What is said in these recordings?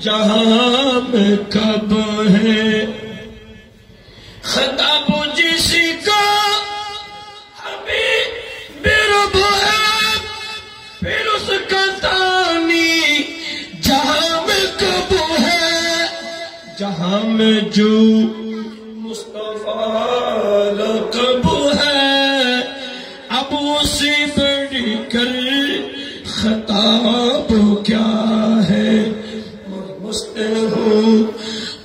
जहां में कब है खताब जिसका हमें बेरब है फिर उसका तानी जहां में कब है जहां में जो मुस्तफा लक़ब है अब उसे बढ़ कर खताब क्या है मुझसे हूँ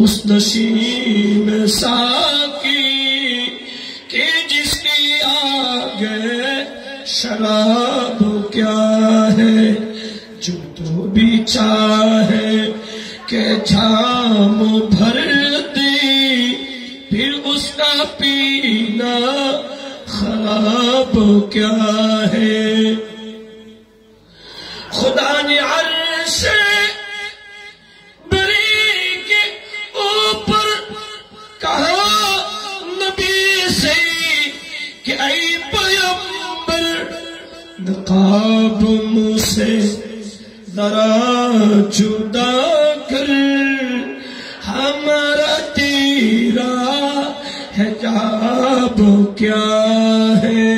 उस नशीब साकी कि जिसकी आगे शराब क्या है जो तो भी चाहे के जाम भर दे फिर उसका पीना खराब क्या है खुदा ने अर्श बरी के ऊपर कहा नबी से कि ऐ पैगंबर नकाब मुझसे जरा जुदा कर हमारा तेरा हिजाब क्या है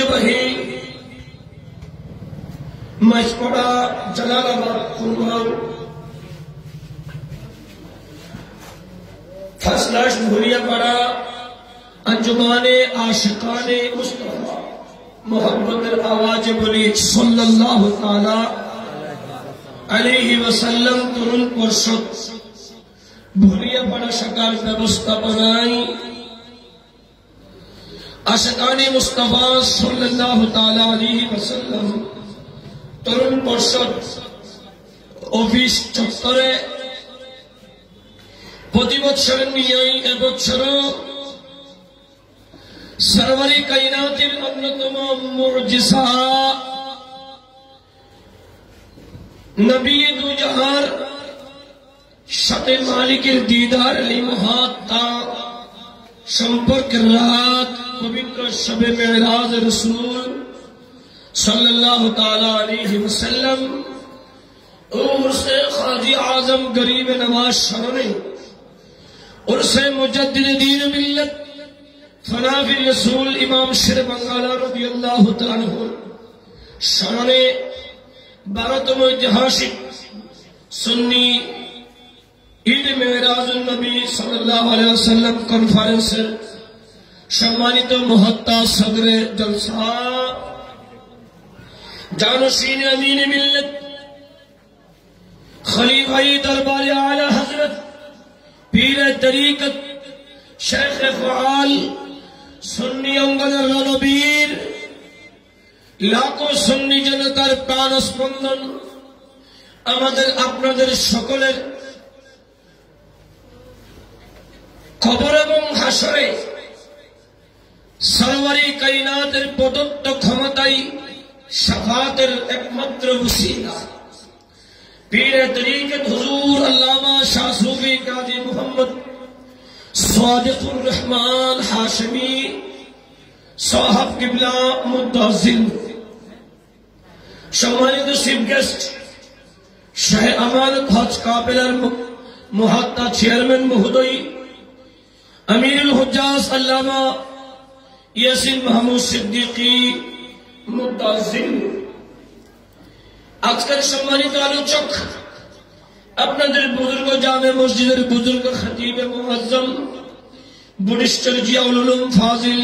वही मशवरा जलालाबाद कुर्बान फसलाश भूलिया पड़ा अंजुमाने आशिकाने मुस्तफा मोहब्बत आवाज बोली सल्लल्लाहु ताला अलैहि वसल्लम तुरुन परशत भूलिया पड़ा शकार व्यवस्था बनाई आशिकाने मुस्तफा सल्लल्लाहु ताला अलैहि वसल्लम तरुण परिषद ऑफिस चत्वरे प्रति बछर नियाई এবছর সরওয়ারি কায়নাতের অন্যতম মুজিজা নবী দু জাহার সাথে মালিকের দিদার লিমহাতা সম্পর্ক রাত पवित्र शबे मेराज रसूल सल्लल्लाहु ताला अलैहि वसल्लम और से खाजी आजम गरीब नवाज शरने और से मुजद्दिद दीन मिल्लत फनाफी रसूल इमाम शेर बंगाला रज़ी अल्लाह तआला अन्हु शरने भारतम जहाशिक सुन्नी ईद मेराज नबी सल्लल्लाहु अलैहि वसल्लम कॉन्फ्रेंस सम्मानित मुहत्ता सदरे जलसा जानशीन अमीन मिल्लत खलीफाई दरबार आला हजरत पीर तरीकत शेख फ़आल सुन्नी अंगद रणबीर लाखों सुन्नी जनतार प्राण स्पंदन आमादेर आपनादेर सकलेर खबर एवं हासरे सरवरी कायनातेर प्रदत्त क्षमताई शफाअतेर एकमात्र वसीला पीर तरीकत हुजूर अल्लामा शाह सूफी काजी मुहम्मद सादिकुर रहमान हाशमी साहब किबला मुद्दाजिल सम्मानित चीफ गेस्ट शाह अमानत हज काफिलार मुहत्ता चेयरमैन महोदय अमीरुल हुज्जाज अल्लामा यासीन महमूद सिद्दीकी मुद्दाजिल आजकल सम्मानित आलोचक अपनादेर बुजुर्ग जामे मस्जिदेर बुजुर्ग खतीब मुअज्जम बुडिस्ट जियाउल उलूम फाजिल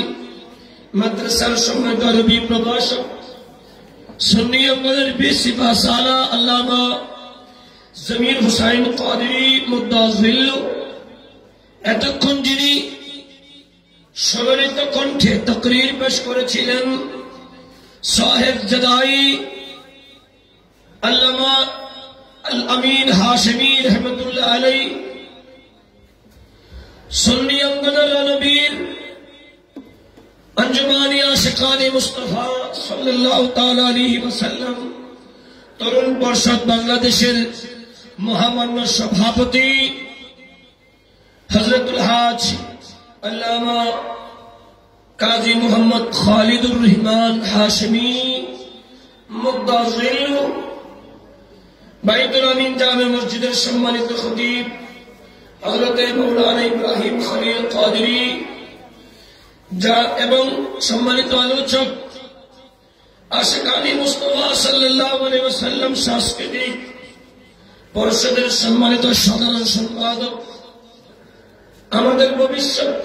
मद्रसार सम्मानित अरबी प्रभाषक सुन्नी अंगदेर 20 साला अल्लामा जमीर हुसैन कादरी मुद्दाजिल एतक्षण जिनि सम्मिलित कण्ठे तकरीर पेश करेছিলেন साहेब जदाई अल्लामा अल अमीन हाशमी रहमतुल्लाह अलैहि सुन्नी अंगद रणबीर अंजुमानी आशिकाने मुस्तफा सल्लल्लाहु ताला अलैहि वसल्लम तरुण परिषद बांग्लादेशेर महामान्य सभापति हजरतुल हाज अल्लामा काजी मोहम्मद खालिदुर रहमान हाशमी মুদাজ্জিল বাইতুল আমিন জামে মসজিদের সম্মানিত খতিব হযরত মাওলানা ইব্রাহিম খলিল কাদরি এবং সম্মানিত আলোচক আশিকানি মুস্তাফা সাল্লাল্লাহু আলাইহি ওয়াসাল্লাম সাংস্কৃতিক পরিষদের সম্মানিত সাধারণ সম্পাদক আমাদের ভবিষ্যৎ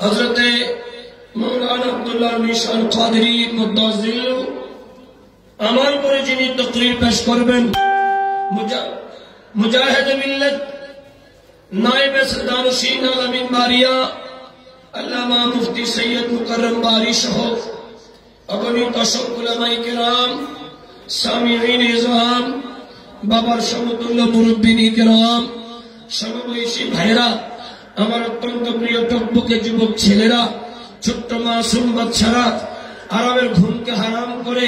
হযরত মাওলানা আব্দুল্লাহ মিশন কাদরি মুদাজ্জিল আমার পরে যিনি তাকরীর পেশ করবেন মুজাহিদ মিল্লাত নায়েব সদারুশীন আলামিন বারিয়া আল্লামা মুফতি সৈয়দ মুকররম বারি সহ অগণিত অসংখ্য উলামায়ে কেরাম সামিঈন ইজহাম বাবার সমতুল্য মুরব্বিন কেরাম সমবয়সী ভাইরা আমার অত্যন্ত প্রিয় টকবকে যুবক ছেলেরা ছোট্ট মাসুম বাচ্চারা আরামের ঘুমকে হারাম করে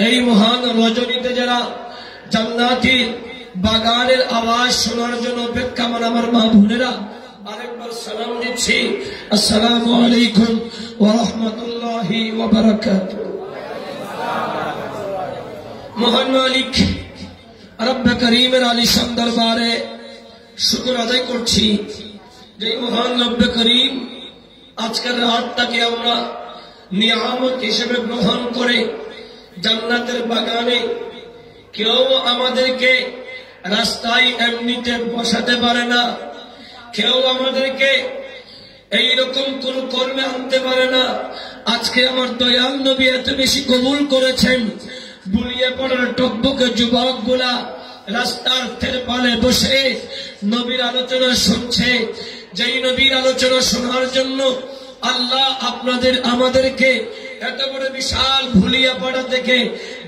এই মহান রজনীতে যারা জান্নাতি বাগানের আওয়াজ শোনার জন্য অপেক্ষামান আমার মা বোনেরা আরেকবার সালাম দিচ্ছি আসসালামু আলাইকুম ওয়া রাহমাতুল্লাহি ওয়া বারাকাতুহু। মহান মালিক রব্বে করিমের আলিশান দরবারে শুকর আদায় করছি যে মহান রব্বে করিম আজকের রাতটাকে আমরা নিয়ামত হিসেবে গ্রহণ করে জান্নাতের বাগানে কেউ আমাদেরকে রাস্তায় এমনিতে বসাতে পারে না, কেউ আমাদেরকে এইরকম কোন কর্মে আনতে পারে না। আজকে আমার দয়াল নবী এত বেশি কবুল করেছেন, বুলিয়ে পড়ার টকবকে যুবক গুলা রাস্তার তেরপালে বসে নবীর আলোচনা শুনছে। যেই নবীর আলোচনা শোনার জন্য আল্লাহ আপনাদের আমাদেরকে এত বড় বিশাল ভুলিয়া পড়া থেকে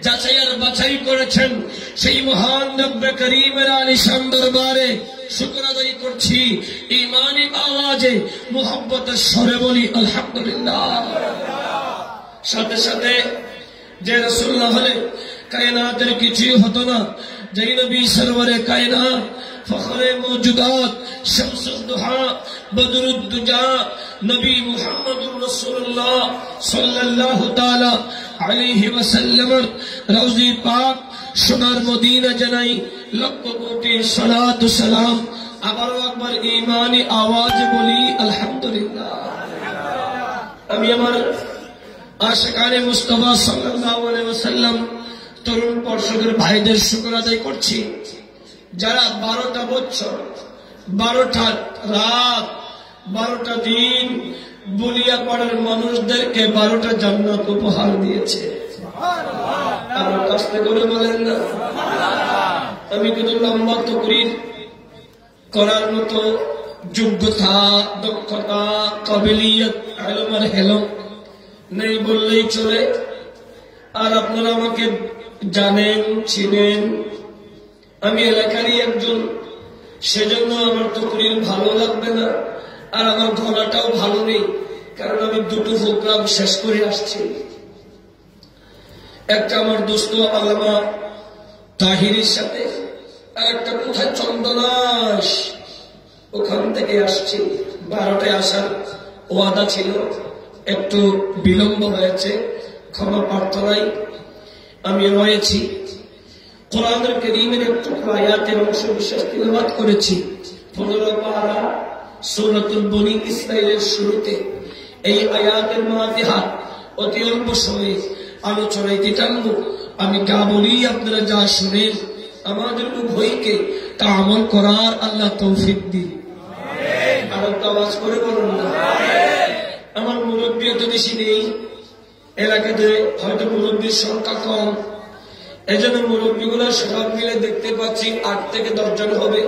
যাচাই আর বাছাই করেছেন, সেই মহান রব্বে করিমের আলিশান দরবারে শুকর আদায় করছি। ঈমানি আওয়াজে মুহাব্বতের স্বরে বলি আলহামদুলিল্লাহ। সাথে সাথে যে রাসূল না হলে কায়নাতের কিছুই হতো না, যেই নবী সরওয়ারে কায়নাত ফখরে মওজুদাত শামসুদ দুহা বদরুদ দুজা নবী মুহাম্মদুর রাসূলুল্লাহ সাল্লাল্লাহু তাআলা আলাইহি ওয়াসাল্লামের রওজি পাক সোনার মদিনা জানাই লক্ষ কোটি সালাত ও সালাম। আবারও একবার ঈমানি আওয়াজে বলি আলহামদুলিল্লাহ। আমি আমার আশিকানে মুস্তাফা সাল্লাল্লাহু আলাইহি ওয়াসাল্লাম তরুণ পর্ষদের ভাইদের শুকর আদায় করছি, যারা 12টা বছর 12টা রাত 12টা দিন বুলিয়া পাড়ার মানুষদেরকে 12টা জান্নাত উপহার দিয়েছে। আমার কাছে করে বলেন না, আমি কিন্তু লম্বা তকরীর করার মতো যোগ্যতা, দক্ষতা, কাবিলিয়ত, ইলম আর হেলম নেই বললেই চলে। আর আপনারা আমাকে জানেন, চিনেন, আমি এলাকারই একজন, সেজন্য আমার তকরীর ভালো লাগবে না আর আমার গলাটাও ভালো নেই, কারণ আমি দুটো প্রোগ্রাম শেষ করে আসছি। একটা আমার দোস্ত আল্লামা তাহিরের সাথে, আর একটা কোথায় চন্দনাশ, ওখান থেকে আসছি। 12টায় আসার ওয়াদা ছিল, একটু বিলম্ব হয়েছে, ক্ষমা প্রার্থনায়। আমি রয়েছি কোরআনুল কারীমের একটু আয়াতের অংশ বিশেষ তিলাওয়াত করেছি। 15 পারা সূরাতুল বনী ইসরাঈলের শুরুতে এই আয়াতের মাতিহাত অতি অল্প সময়ে আলোচনায় দিতাম। আমি যা বলি আপনারা যা শুনেন, আমাদের উভয়কে তা আমল করার আল্লাহ তৌফিক দিন। আর আওয়াজ করে বলুন না। আমার মুরব্বী তো বেশি নেই এলাকাতে, হয়তো মুরব্বীর সংখ্যা কম, এজন্য মুরব্বীগুলো সব মিলে দেখতে পাচ্ছি 8 থেকে 10 জন হবে।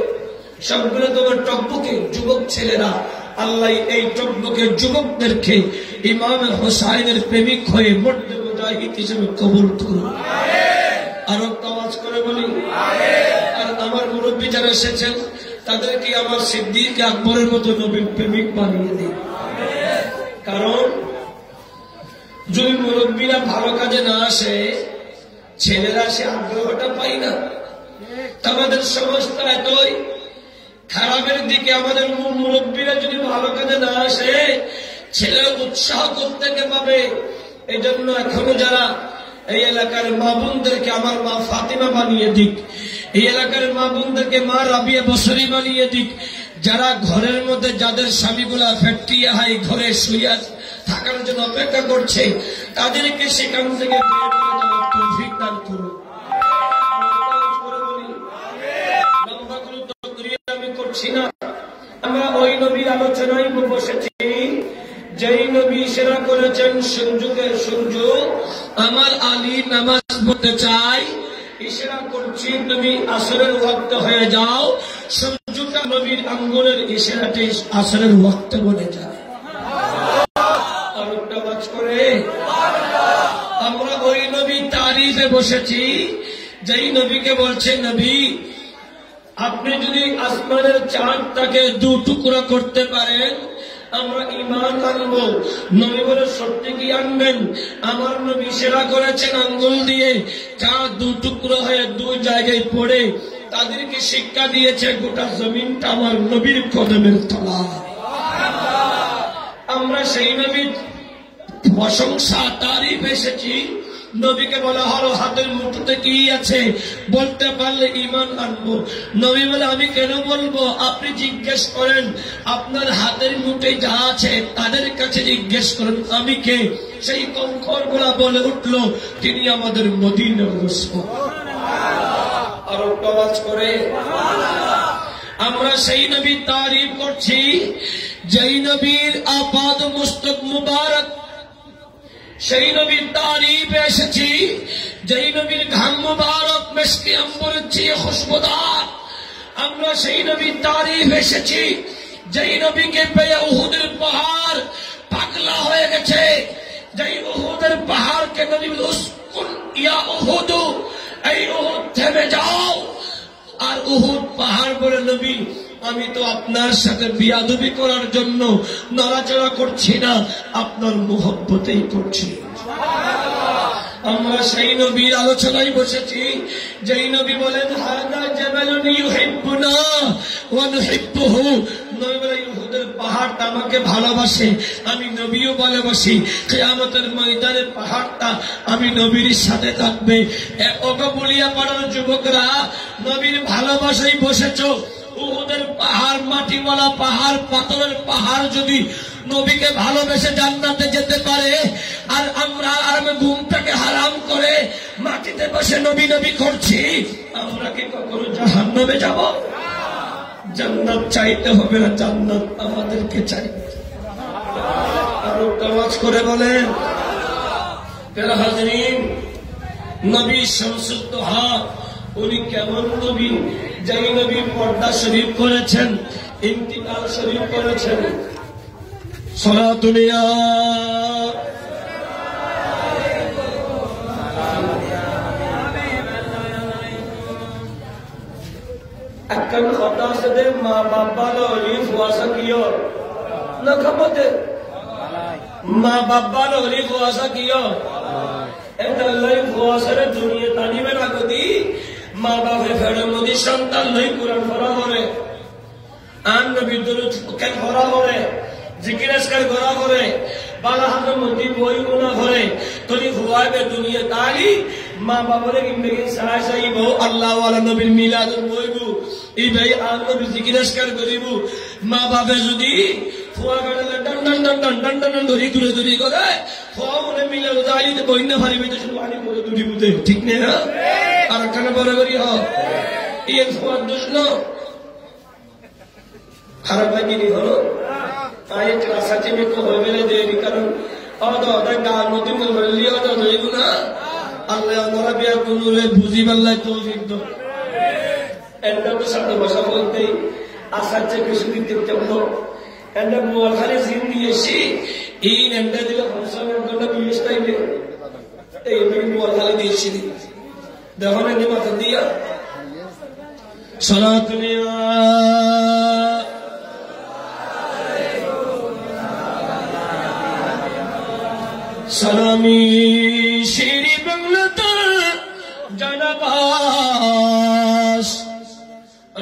সবগুলো তোমার টকবকে যুবক ছেলেরা। আল্লাহ এই টকবকে যুবকদেরকে ইমাম হোসাইনের প্রেমিক হয়ে মর্দে মুজাহিদ হিসেবে কবুল করুন। আর আওয়াজ করে বলি। আর আমার মুরব্বী যারা এসেছেন তাদেরকে আমার সিদ্দিক আকবরের মতো নবীর প্রেমিক বানিয়ে দিন। কারণ যদি মুরব্বীরা ভালো কাজে না আসে, ছেলেরা সে আগ্রহটা পাই না। আমাদের সমাজটা এতই খারাপের দিকে, আমাদের মুরব্বীরা যদি ভালো কাজে না আসে, ছেলেরা উৎসাহ করতে পাবে। এই জন্য এখনো যারা এই এলাকার মা বোনদেরকে আমার মা ফাতিমা বানিয়ে দিক, এই এলাকার মা বোনদেরকে মা রাবিয়া বসরি বানিয়ে দিক। যারা ঘরের মধ্যে যাদের স্বামীগুলা ফ্যাক্টরিয়া হাই ঘরে শুইয়া থাকার জন্য অপেক্ষা করছে, তাদেরকে সেখান থেকে বের করে দেওয়ার তৌফিক দান করুন। আমি করছি না, আমরা ওই নবীর আলোচনায় বসেছি যেই নবী সেরা করেছেন সংযোগের সংযোগ। আমার আলী নামাজ পড়তে চাই, ইশারা করছি তুমি আসরের ওয়াক্ত হয়ে যাও, সংযোগটা নবীর আঙ্গুলের ইশারাতে আসরের ওয়াক্ত বলে যায়। আরেকটা ওয়াজ করে আমরা ওই নবী তারিফে বসেছি যেই নবীকে বলছে নবী আপনি যদি আসমানের চাঁদটাকে দু টুকরা করতে পারেন আমরা ঈমান আনবো। নবী বলে সত্যি কি আনবেন? আমার নবী সেরা করেছেন আঙ্গুল দিয়ে চাঁদ দু টুকরো হয়ে দুই জায়গায় পড়ে তাদেরকে শিক্ষা দিয়েছে গোটা জমিনটা আমার নবীর কদমের তলা। আমরা সেই নবীর প্রশংসা তারিফ এসেছি। নবীকে বলা হলো হাতের মুঠোতে কি আছে, বলতে পারলে ঈমান আনবো। নবী বলে আমি কেন বলবো? আপনি জিজ্ঞেস করেন, আপনার হাতের মুঠে যা আছে তাদের কাছে জিজ্ঞেস করেন আমি কে। সেই কঙ্কর গুলা বলে উঠলো তিনি আমাদের মদিনার রাসূল। আর আওয়াজ করে আমরা সেই নবী তারিফ করছি যেই নবীর আপাদ মুস্তক মুবারক, সেই নবীর তারিফ এসেছি যেই নবীর ঘাম মুবারক মিশকে আম্বরের চেয়ে খুশবুদার। আমরা সেই নবীর তারিফ এসেছি যেই নবীকে পেয়ে উহুদের পাহাড় পাগলা হয়ে গেছে, যেই উহুদের পাহাড়কে নবী উসকুন ইয়া উহুদ, এই উহুদ থেমে যাও। আর উহুদ পাহাড় বলে নবী আমি তো আপনার সাথে বিয়াদবি করার জন্য নড়াচড়া করছি না, আপনার মুহব্বতেই করছি। আমরা সেই নবীর আলোচনায় বসেছি যেই নবী বলেন হাদা জাবালুন ইউহিব্বুনা ওয়া নুহিব্বুহু। নবী বলেন উহুদের পাহাড়টা আমাকে ভালোবাসে, আমি নবীও ভালোবাসি। কিয়ামতের ময়দানে পাহাড়টা আমি নবীর সাথে থাকবে। ওগো বলিয়া পাড়ার যুবকরা, নবীর ভালোবাসায় বসেছো। উহুদের পাহাড় মাটিওয়ালা পাহাড় পাথরের পাহাড় যদি নবীকে ভালোবেসে জান্নাতে যেতে পারে, আর আমরা আমি ঘুমটাকে হারাম করে মাটিতে বসে নবী নবী করছি, আমরা কি কখনো জাহান্নামে যাব? জান্নাত চাইতে হবে না, জান্নাত আমাদেরকে চাইতে। আর আওয়াজ করে বলেন প্যারা হাজরিন, নবী শামসুদ দোহা উনি কেমন নবী? যেই নবী পর্দা শরীফ করেছেন, ইন্তিকাল শরীফ করেছেন। সালাতুন ইয়া একখান কথা আছে যে মা বাবা অলিফ ওয়াসা কিয় না খাবতে, মা বাবা অলিফ ওয়াসা কিয় এটা লাইফ ওয়াসারে দুনিয়া তানিবে না গদি। মা বাপে ফেড়ে মোদী সন্তান লই কোরআন পড়া করে, আন নবী দুরূদ কেন পড়া করে, জিকির আজকার করা করে, বালা হাতে মোদী বই গুণা করে, তরি হুয়াবে দুনিয়া তালি মা বাবারে জিন্দেগি সাহায্য চাইব। আল্লাহ ওয়ালা নবীর মিলাদুল বইবু এই ভাই আন নবী জিকির আজকার করিব। মা বাপে যদি ফুয়া কাটলে টান টান টান টান টান টান ধরি দূরে দূরে করে ফুয়া মনে মিলাদুল তালিতে বইনা পারিবে তো শুধু পানি পড়ে দূরে বুঝে, ঠিক নেই না? আর একখানে বড় করি হোক ইয়ে ফুয়ার দোষ না, খারাপ লাগেনি হলো আয় ক্লাস আছে মেয়ে হয়ে গেলে দেরি, কারণ ওদের গার মধ্যে লিয়ে ধরিব না। আল্লাহ ওনারা বিয়া কোনরে বুঝি পাল্লাই তৌফিক দাও। এটা তো সামনে বসা বলতেই আসার চেয়ে কিছু দিতে চাবো এটা মোয়াল খালি জিন দিয়েছি এই নেমটা দিলে ফসলের জন্য বিশ টাইমে এই মোয়াল খালি দিয়েছি দেখো না মাথা দিয়া সালাতুন ইয়া সালামি শিরি বাংলাতে জানাবাস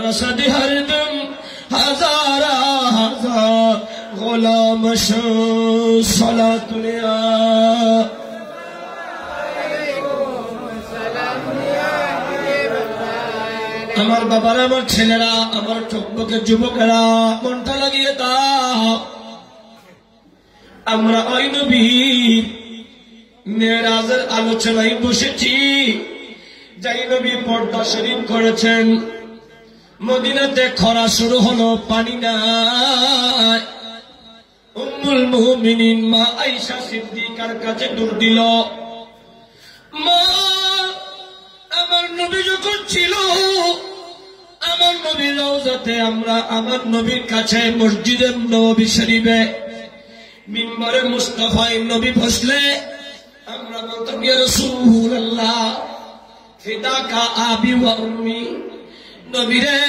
রসদ হরদম হাজারা হাজার গোলাম সালাতুন ইয়া আমার বাবারা, আমার ছেলেরা, আমার টকবকে যুবকেরা, মনটা লাগিয়ে দাও। আমরা ওই নবীর মেরাজের আলোচনায় বসেছি। যাই নবী পর্দা শরীফ করেছেন, মদিনাতে খরা শুরু হলো, পানি নাই। উম্মুল মুমিনিন মা আয়েশা সিদ্দিকার কাছে দৌড় দিল, মা, আমার নবী যখন ছিল, আমার নবীর রওজাতে, আমরা আমার নবীর কাছে মসজিদে নববী শরীফে মিম্বরে মুস্তাফায় নবী বসলে আমরা বলতাম, ইয়া রাসূলুল্লাহ ফিদাকা আবি ওয়া উম্মি, নবী রে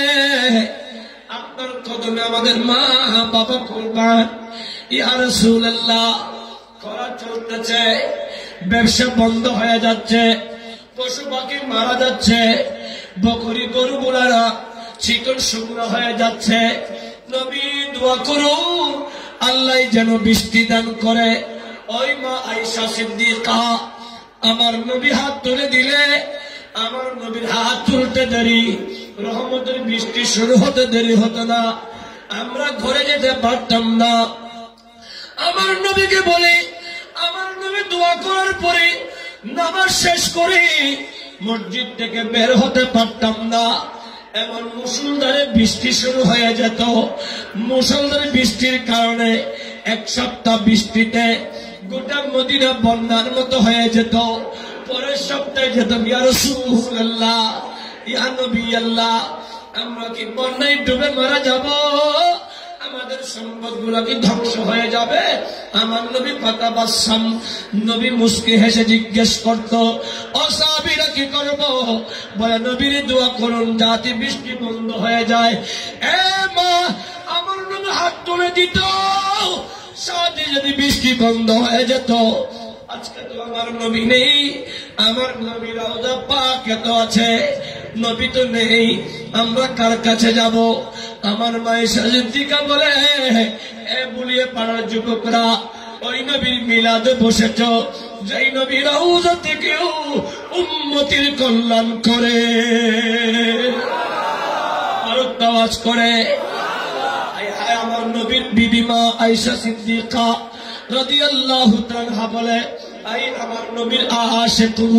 আপনার কদমে আমাদের মা বাবা কুরবান। ইয়া রাসূলুল্লাহ খরা চলতেছে, ব্যবসা বন্ধ হয়ে যাচ্ছে, পশু পাখি মারা যাচ্ছে, বকরি গরু গুলারা চিকন শুকনো হয়ে যাচ্ছে, নবী দোয়া করুন আল্লাহ যেন বৃষ্টি দান করে। ওই মা আয়েশা সিদ্দিকা আমার নবী হাত তুলে দিলে, আমার নবীর হাত তুলতে দেরি, রহমতের বৃষ্টি শুরু হতে দেরি হতো না, আমরা ঘরে যেতে পারতাম না। আমার নবীকে বলে, আমার নবী দোয়া করার পরে নামাজ শেষ করে মসজিদ থেকে বের হতে পারতাম না। এমন মুষলধারে বৃষ্টি শুরু হয়ে যেত, মুষলধারে বৃষ্টির কারণে এক সপ্তাহ বৃষ্টিতে গোটা মদিনা বন্যার মতো হয়ে যেত। পরের সপ্তাহে যেতাম, ইয়া রাসূলুল্লাহ, ইয়া নবী আল্লাহ, আমরা কি বন্যায় ডুবে মারা যাব? আমাদের সম্পদ গুলা কি ধ্বংস হয়ে যাবে? আমার নবী ফাতাবাসসাম, নবী মুস্কি হেসে জিজ্ঞেস করত, ও সাহাবীরা কি করব? বলে, নবীর দোয়া করুন যাতে বৃষ্টি বন্ধ হয়ে যায়। এ মা, আমার নবী হাত তুলে দিত, সাথে যদি বৃষ্টি বন্ধ হয়ে যেত। আজকে তো আমার নবী নেই, আমার নবী রওজা পাকে তো আছে, নবী তো নেই, আমরা কার কাছে যাব? আমার মায়ের সিদ্দিকা বলে, এ বুলিয়ে পাড়ার যুবকরা, ওই নবীর মিলাদে বসেছ, যেই নবীর রওজা থেকেও উম্মতির কল্যাণ করে, আরো আওয়াজ করে। আমার নবীর বিবি মা আয়েশা সিদ্দিকা রাদিয়াল্লাহু তাআলা বলে, আই আমার নবীর আশিকু,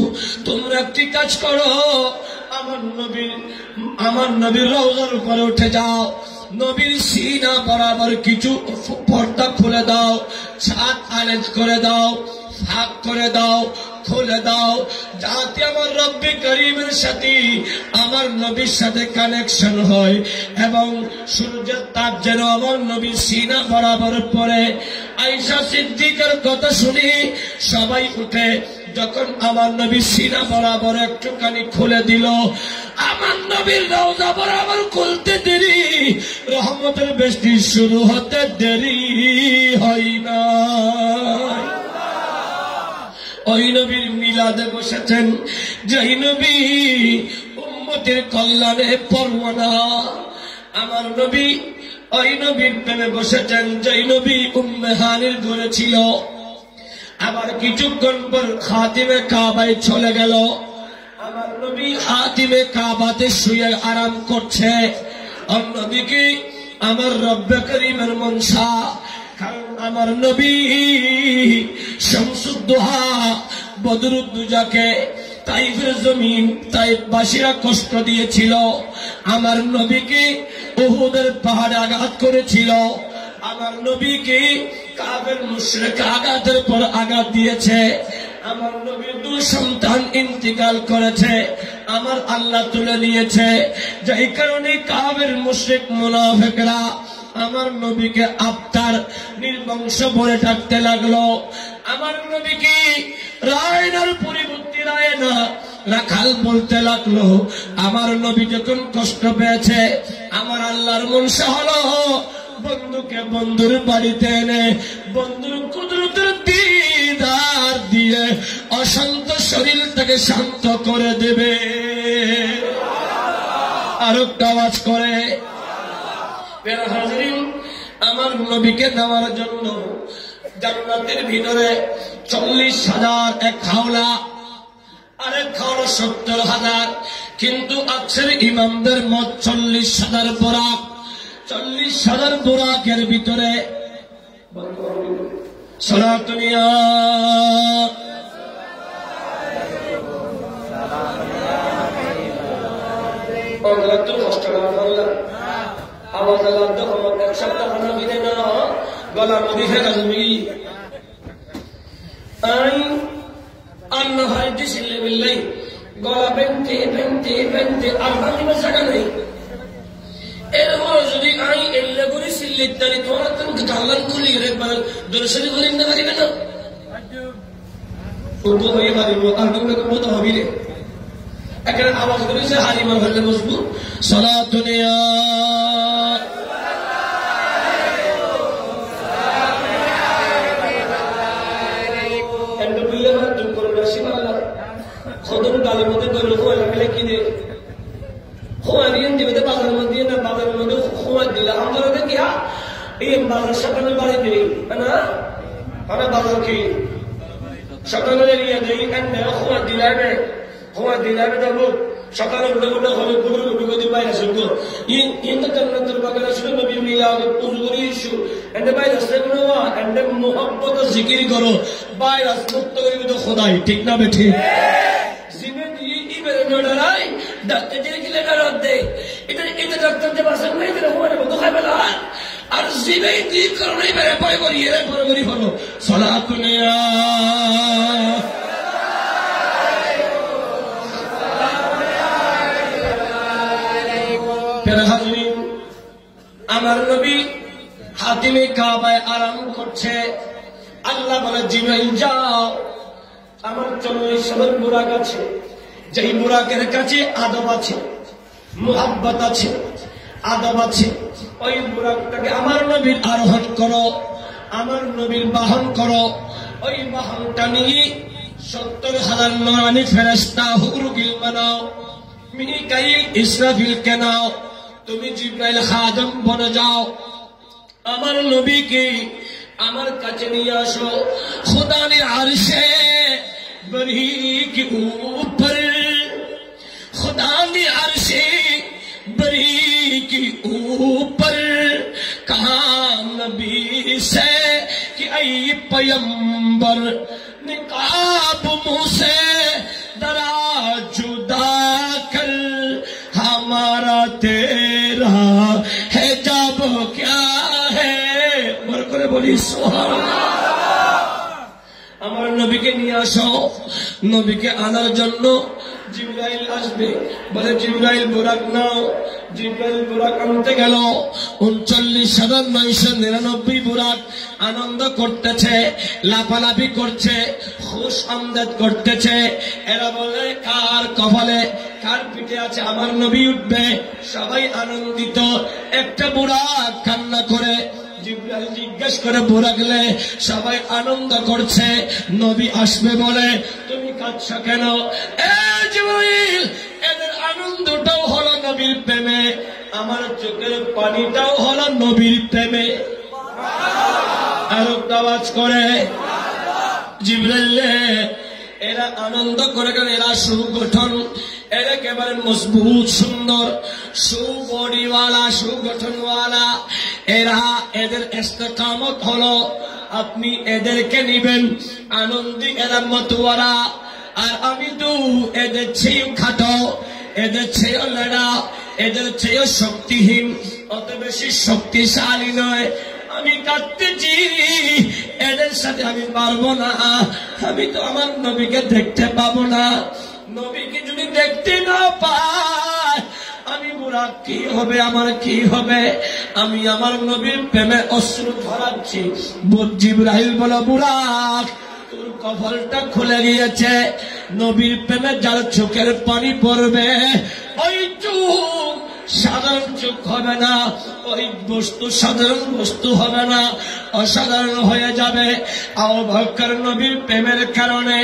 তোমরা একটি কাজ করো, আমার নবীর রওজার উপরে উঠে যাও, নবীর সিনা বরাবর কিছু পর্দা খুলে দাও, ছাদ আরেঞ্জ করে দাও, ফাঁক করে দাও, খুলে দাও, যাতে আমার রব্বে করিমের সাথে আমার নবীর সাথে কানেকশন হয়, এবং সূর্যের তাপ যেন আমার নবীর সিনা বরাবর পড়ে। আয়েশা সিদ্দিকার কথা শুনি সবাই উঠে, যখন আমার নবীর সিনা বরাবর একটুখানি খুলে দিল, আমার নবীর রওজা বরাবর খুলতে দেরি, রহমতের বৃষ্টি শুরু হতে দেরি হয় না। ওই নবীর মিলাদে বসেছেন, যেই নবী উম্মতের কল্যাণে পরওয়ানা। আমার নবী ওই নবীর প্রেমে বসেছেন, যেই নবী উম্মে হানির ঘরে ছিল। আবার কিছুক্ষণ পর খাতিমে কাবায় চলে গেল, আমার নবী খাতিমে কাবাতে শুয়ে আরাম করছে। অন্যদিকে আমার রব্বে করিমের মনসা, কারণ আমার নবী শামসুদ্দোহা বদরুদ্দুজাকে তাইফের জমিন তাইফবাসীরা কষ্ট দিয়েছিল, আমার নবীকে উহুদের পাহাড়ে আঘাত করেছিল, আমার নবীকে কাফের মুশরিক আঘাতের পর আঘাত দিয়েছে, আমার নবীর দুই সন্তান ইন্তিকাল করেছে, আমার আল্লাহ তুলে নিয়েছে। যাই কারণে কাফের মুশরিক মুনাফিকরা আমার নবীকে আফতার নির্বংশ বলে ডাকতে লাগলো। আমার নবীকে রায়নার পরিবর্তে রায়না রাখাল বলতে লাগলো। আমার নবী যখন কষ্ট পেয়েছে, আমার আল্লাহর মনসা হলো বন্ধুকে বন্ধুর বাড়িতে এনে বন্ধুর কুদরতের দিদার দিয়ে অশান্ত শরীরটাকে শান্ত করে দেবে। আরো আওয়াজ করে। আমার নবীকে নেওয়ার জন্য জান্নাতের ভিতরে 40,000 এক হাওলা, আরেক হাওলা 70,000, কিন্তু আজকের ইমামদের মত 40,000 বুরাক, 40,000 বুরাকের ভিতরে সালাতুন ইয়া তো কষ্ট না করলা আওয়াজ আলাদা যখন এক সপ্তাহ খানা বিনে না গলা নদী ফেলা তুমি আই অন্য হয় দিছিলে বিল্লাই গলা বেনতে বেনতে বেনতে আর ভাঙিবার জায়গা নেই। এরপর যদি আই এল্লা করে সিল্লি তারি তোমার তুমি গাল্লান খুলি একবার দর্শনী করে নিতে পারিবে না উর্দু হয়ে পারিব আর তুমি মতো হবি রে এখানে আওয়াজ করেছে হারিমার হলে বসবো সালাতুন ইয়া খদম গালের মধ্যে ধরলে খোয়া লাগলে কি দে খোয়া দিয়ে দিবে বাজারের মধ্যে না বাজারের মধ্যে খোয়া দিলে আমরা দেখি এই বাজার সকালে বাড়ি দিই না আমরা বাজার কি সকালে এরিয়া দেই খোয়া দিলাবে খোয়া দিলাবে যাবো সকালে উঠে উঠে হলে গুরু গুরু বাইরে শুনবো ইন জান্নাতুল বাকারা শুনে নবী মিলাদ উজুরি ইস্যু এন্ড বাইরে সেগুলো এন্ড মোহাম্মত জিকির করো বাইরে মুক্ত করিবে তো খোদাই ঠিক না বেঠি জিনে দিয়ে ইবেরে নড়াই ডাক্তার যে গিলে নড় দে এটা ডাক্তার যে বাসন নাই এটা হওয়ার মতো খাইবে না আর জিনে দিয়ে করনে বেরে পয় করি এর পরে করি হলো সালাতুন ইয়া আমার নবী হাতিমে কাবায় আরাম করছে। আল্লাহ বলে জিবরাইল যাও, আমার 40,000 বুরাক আছে, যেই বুরাকের কাছে আদব আছে, মুহাব্বত আছে, আদব আছে, ওই বুরাকটাকে আমার নবীর আরোহণ করো, আমার নবীর বাহন করো। ওই বাহনটা নিয়ে 70,000 নূরানি ফেরেশতা হুরুগিল বানাও, মিকাইল ইসরাফিলকে নাও, তুমি জিবরাইল খাদম বনে যাও, আমার নবীকে আমার কাছে নিয়ে আসো। खुदा ने अर्शे बरी के ऊपर, खुदा ने अर्शे बरी के ऊपर कहा नबी से कि ऐ पैगंबर निकाब मुँह से दरा जुदा कर, हमारा तेरा है जब क्या है। बर करे बोली सुभान अल्लाह। আমার নবীকে নিয়ে আসো। নবীকে আনার জন্য জিবরাইল আসবে, বলে জিবরাইল বুরাক নাও। জিবরাইল বুরাক আনতে গেল, 39,999 বুরাক আনন্দ করতেছে, লাফালাফি করছে, খুশ আমদাদ করতেছে। এরা বলে কার কপালে কার পিঠে আছে আমার নবী উঠবে। সবাই আনন্দিত, একটা বুরাক কান্না করে। জিবরাইল জিজ্ঞেস করে বুরাকলে, সবাই আনন্দ করছে, নবী আসবে বলে, তুমি কাঁদছো কেন? এ জিবরাইল, এদের আনন্দটাও হলো নবীর প্রেমে, আমার চোখের পানিটাও হলো নবীর প্রেমে। আরো আওয়াজ করে জিবরাইল, এরা আনন্দ করে কেন? এরা সুগঠন, এরা একেবারে মজবুত সুন্দর, সুবডিওয়ালা সুগঠনওয়ালা। এরা এদের ইস্তেকামত হলো, আপনি এদেরকে নিবেন আনন্দি, এরা মতওয়ারা। আর আমি তো এদের চেয়েও খাটো, এদের চেয়েও লেড়া, এদের চেয়েও শক্তিহীন, অত বেশি শক্তিশালী নয়। আমি কাঁদতেছি, এদের সাথে আমি পারবো না। আমি তো আমার নবীকে দেখতে পাবো না। নবীকে যদি দেখতে না পাই, আমি বুরাক কি হবে, আমার কি হবে? আমি আমার নবীর প্রেমে অশ্রু ধরাচ্ছি। জিবরাইল বলো, বুরাক তোর কপালটা খুলে গিয়েছে। নবীর প্রেমে যার চোখের পানি পড়বে, ওই চোখ সাধারণ চোখ হবে না, ওই বস্তু সাধারণ বস্তু হবে না, অসাধারণ হয়ে যাবে। আবু বকর নবীর প্রেমের কারণে,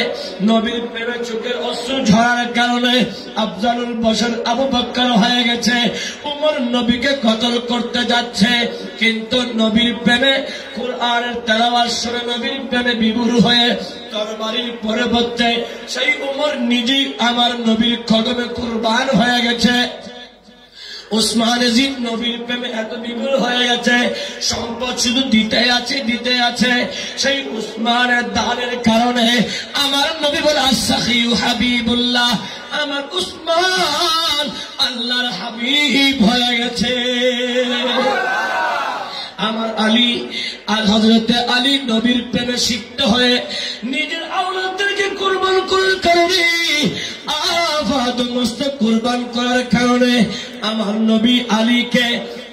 নবীর প্রেমে চোখের অশ্রু ঝরার কারণে আফজালুল বশর আবু বকর হয়ে গেছে। উমর নবীকে কতল করতে যাচ্ছে, কিন্তু নবীর প্রেমে কুরআনের তেলাওয়াত শুনে নবীর প্রেমে বিভোর হয়ে তরবারির পরিবর্তে সেই উমর নিজেই আমার নবীর কদমে কুরবান হয়ে গেছে। উসমান জিন নবীর প্রেমে এত বিভোর হয়ে গেছে, সম্পদ শুধু দিতে আছে। সেই উসমানের দানের কারণে আমার নবী বলে আস-সাখিউ হাবিবুল্লাহ, আমার উসমান আল্লাহর হাবিব হয়ে গেছে। আমার আলী আর হযরতে আলী নবীর প্রেমে সিক্ত হয়ে নিজের আওলাদদেরকে কুরবান করার কারণে, কুরবান করার কারণে আমার নবী আলীকে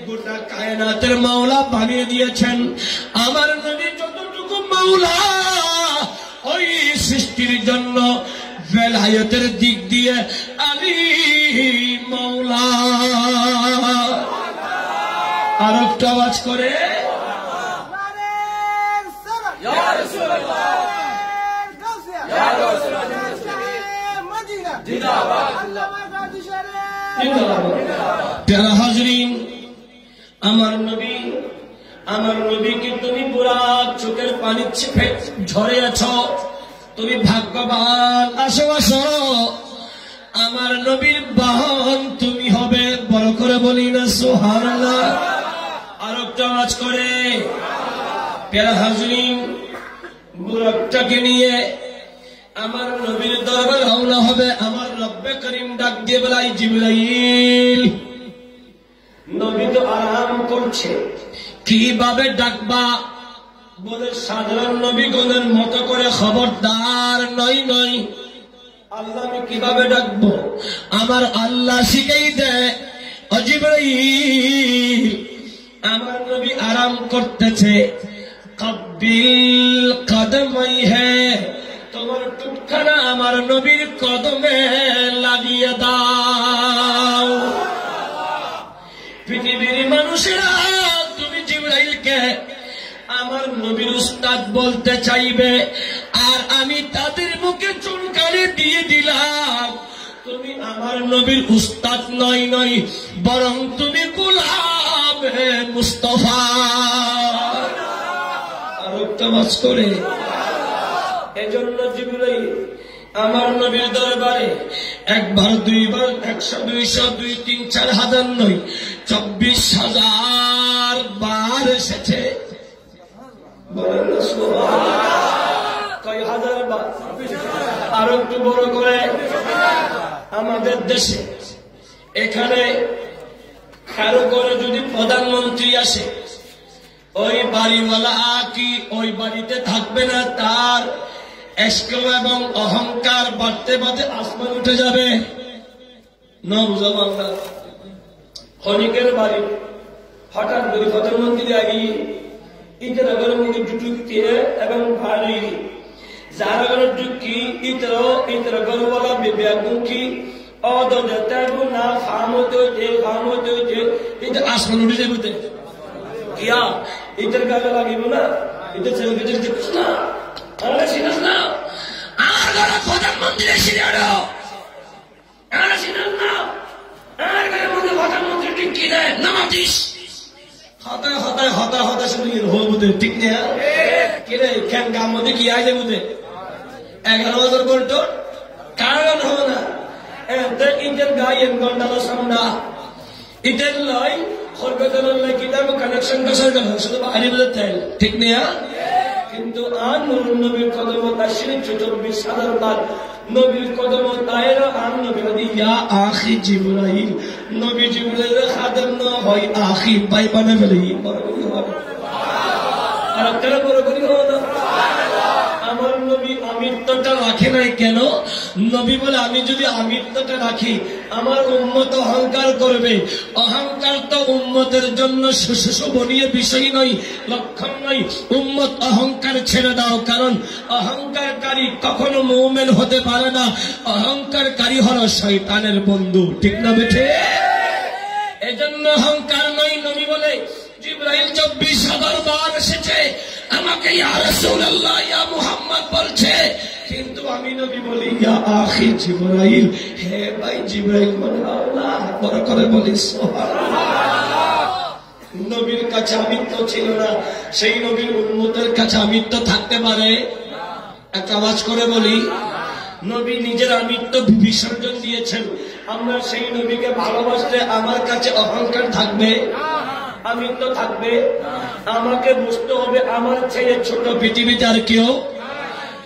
গোটা কায়নাতের মাওলা বানিয়ে দিয়েছেন। আমার নবী যতটুকু মাওলা, ওই সৃষ্টির জন্য বেলায়েতের দিক দিয়ে আলী মাওলা। আর একটা আওয়াজ করে প্যারা হাজরিন, আমার নবীকে তুমি পুরা চোখের পানি ঝরে আছো, তুমি ভাগ্যবান। আসো আমার নবীর বাহন তুমি হবে, বড় করে বলি না সুবহানাল্লাহ। আর একটা আওয়াজ করে প্যারা হাজরিন, বুরাকটাকে নিয়ে আমার নবীর দরবার রওনা হবে। আমার রব্বে করিম ডাক দিয়ে বলাই, জিবরাইল, নবী তো আরাম করছে, কিভাবে ডাকবা? বলে সাধারণ নবীগণের মতো করে খবরদার, নয় আল্লাহ আমি কিভাবে ডাকবো? আমার আল্লাহ শিখাই দেয়। ও জিবরাইল, আমার নবী আরাম করতেছে, কব্বিল কদমাই হ্যাঁ, তোমার টুকখানা আমার নবীর কদমে লাগিয়ে দাও। পৃথিবীর মানুষেরা তুমি জিবরাইলকে আমার নবীর উস্তাদ বলতে চাইবে, আর আমি তাদের মুখে চুনকালি দিয়ে দিলাম। তুমি আমার নবীর উস্তাদ নয়, বরং তুমি গোলাম হে মুস্তাফা। আর একটা মাস করে এজন্য জিবরাইল আমার নবীর দরবারে একবার, দুইবার, 100, 200, 2, 3, 4 হাজার নয়, 24,000 বার এসেছে। বলেন না সুবহানাল্লাহ। কয় হাজার বার? আর একটু বড় করে আমাদের দেশে এখানে কারো করে যদি প্রধানমন্ত্রী আসে, ওই বাড়িওয়ালা কি ওই বাড়িতে থাকবে না? তার এশক এবং অহংকার বাড়তে বাড়তে আসমান উঠে যাবে। নবজা বাংলা ক্ষণিকের বাড়ি হঠাৎ করে প্রধানমন্ত্রী আগে ইতার ঘরের মধ্যে জুটুকি এবং ভারী যারা ঘরের জুকি ইতার ঘরওয়ালা বেগুকি না ফার্মতে এটা আসমান উঠে যাবে। কিয়া ইতার গায়ে লাগিব না, এটা ছেলে দেখিস না, চিনিস না, আমার ঘরে প্রধানমন্ত্রী সিরিয়ারো চিনিস না, আমার ঘরের মধ্যে প্রধানমন্ত্রী ঠিক কি দেয় নামাতিস হতায় শুধু হল বুঝে ঠিক নেই। কিরে কেন গার মধ্যে কি আয় যায় বুঝে 11,000 ভোল্ট কারণ হবে না। ইটের গায়ে গন্ডালো সামনা ইটের লয় কিতাব কানেকশন শুধু বাইরে বুঝে তেল ঠিক নেই। কিন্তু আর নুরুন নবীর কদমত আসলে 24,000 বার নবীর কদমত আয়ের আর নবী ইয়া আখি জিবরাইল, নবী জিবরাইলের খাদেম না হয় আখি ভাই বানা ফেলে। আর আপনারা বড় করি হওয়া না। আমার নবী আমিত্বটা রাখে নাই কেন? নবী বলে আমি যদি আমিত্বটা রাখি আমার উম্মত অহংকার করবে। অহংকার তো উম্মতের জন্য শোভনীয় বিষয় নয়, লক্ষণ নয়। উম্মত অহংকার ছেড়ে দাও, কারণ অহংকারকারী কখনো মুমিন হতে পারে না। অহংকারকারী হলো শয়তানের বন্ধু, ঠিক না বেঠে? জন্য অহংকার নয়। নবী বলে জিবরাইল 24,000 বার এসেছে আমাকে ইয়া রাসূলুল্লাহ ইয়া মুহাম্মদ বলছে, কিন্তু আমি নবী বলি ইয়া আখি জিবরাইল, হে ভাই জিবরাইল বলে আল্লাহ বড় করে বলি সুবহানাল্লাহ। নবীর কাছে আমিত্ব ছিল না, সেই নবীর উম্মতের কাছে আমিত্ব থাকতে পারে? একটা আওয়াজ করে বলি, নবী নিজের আমিত্ব বিসর্জন দিয়েছেন। আমরা সেই নবীকে ভালোবাসতে আমার কাছে অহংকার থাকবে? আমিত্ব থাকবে? আমাকে বুঝতে হবে আমার ছেলে ছোট পৃথিবীতে আর কেউ।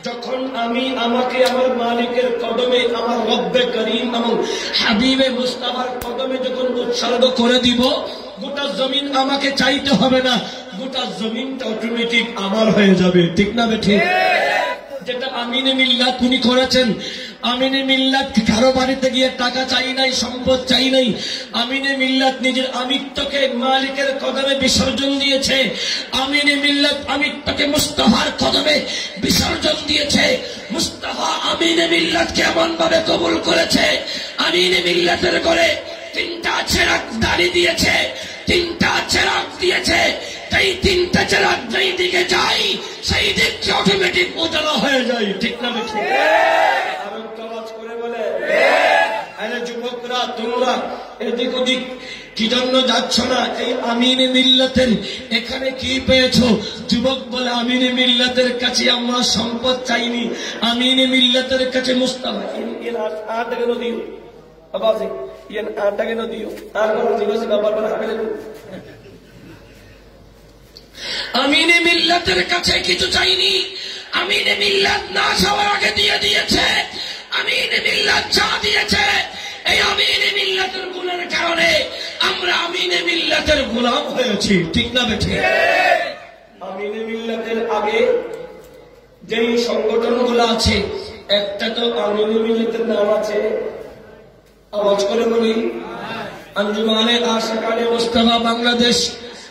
যখন আমি আমাকে আমার মালিকের কদমে, আমার রব্বে করিম এবং হাবিবে মুস্তাফার কদমে যখন উৎসর্গ করে দিব, গোটা জমিন আমাকে চাইতে হবে না, গোটা জমিনটা অটোমেটিক আমার হয়ে যাবে। ঠিক না বেঠিক? যেটা আমিনে মিল্লাত উনি করেছেন। আমিনে মিল্লাত কারো বাড়িতে গিয়ে টাকা চাই নাই, সম্পদ চাই নাই। আমিনে মিল্লাত নিজের আমিত্বকে মালিকের কদমে বিসর্জন দিয়েছে। আমিনে মিল্লাত আমিত্বকে মুস্তাফার কদমে বিসর্জন দিয়েছে। মুস্তাফা আমিনে মিল্লাতকে এমন ভাবে কবুল করেছে, আমিনে মিল্লাতের ঘরে 3টা চেরাগ দাঁড়িয়ে দিয়েছে, 3টা চেরাগ দিয়েছে। এই 3টা চেরাগ যেই দিকে যাই সেই দিকটা অটোমেটিক উজালা হয়ে যায়। ঠিক না বেঠিক? আর আওয়াজ করে বলে আরে যুবকরা, তোমরা এদিক ওদিক কি জন্য যাচ্ছ না? এই আমিনে মিল্লাতের এখানে কি পেয়েছো? যুবক বলে আমিনে মিল্লাতের কাছে আমরা সম্পদ চাইনি, আমিনে মিল্লাতের কাছে মুস্তাফা আটাকে দিও আবাজে ইয়ান আটাকে দিও আর বড় দিবস বাবার বলে হাবিলে। আমিনে মিল্লাতের কাছে কিছু চাইনি, আমিনে মিল্লাত না সবার আগে দিয়ে দিয়েছে। আমিনে মিল্লাত যা দিয়েছে, এই আমিনে মিল্লাতের গুণের কারণে আমরা আমিনে মিল্লাতের গোলাম হয়েছি। ঠিক না বেঠিক? আমিনে মিল্লাতের আগে যেই সংগঠনগুলো আছে, একটা তো আমিনে মিল্লাতের নাম আছে, আওয়াজ করে বলি, আঞ্জুমানে আশিকানে মুস্তাফা বাংলাদেশ,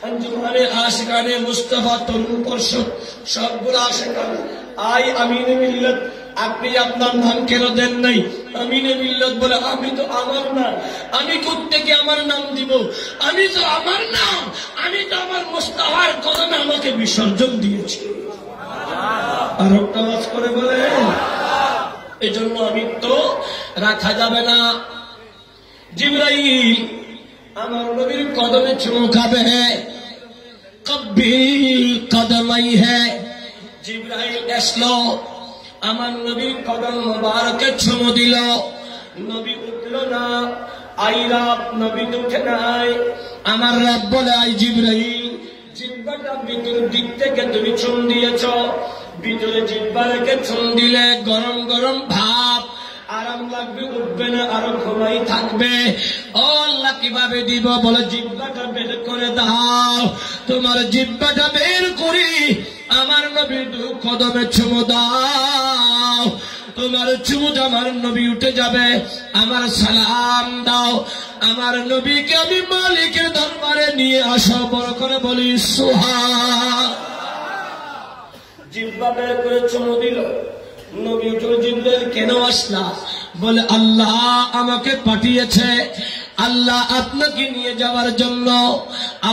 আঞ্জুমানে আশিকানে মুস্তাফা তরুণ পর্ষদ, সবগুলো আশিকান। আমিনে মিল্লাত আপনি আপনার নাম কেন দেন নাই? আমিনে মিল্লাত বলে আমি তো আমার না, আমি কোত্থেকে আমার নাম দিব? আমি তো আমার নাম, আমি তো আমার মুস্তাফার কদমে আমাকে বিসর্জন দিয়েছি। আর একটা আওয়াজ করে বলে, এজন্য আমি তো রাখা যাবে না। জিবরাইল আমার নবীর কদমে চুমু খাবে, কব্বিল কদমাই হ্যাঁ। জিবরাইল আসলো, আমার নবীর কদম মোবারকে চুমু দিল। নবী উঠল না, আইরাব নবী উঠে নাই। আমার রব বলে, আই জিবরাইল, জিহ্বাটা ভিতর দিক থেকে তুমি চুম দিয়েছ, ভিতরে জিহ্বা রেখে চুম দিলে গরম গরম ভাব, আরাম লাগবে, উঠবে না, আরো ঘুমাই থাকবে। ও আল্লাহ কিভাবে দিব? বলে জিহ্বাটা বের করে দাও। তোমার জিহ্বাটা বের করি আমার নবীর কদমে চুমু দাও। তোমার চুমুটা আমার নবী উঠে যাবে। আমার সালাম দাও, আমার নবীকে আমি মালিকের দরবারে নিয়ে আসো। বড় করে বলি সুবহান। জিহ্বা বের করে চুমু দিল। নবী উঠল, জিবরাইল কেন আসলা? বলে আল্লাহ আমাকে পাঠিয়েছে, আল্লাহ আপনাকে নিয়ে যাওয়ার জন্য,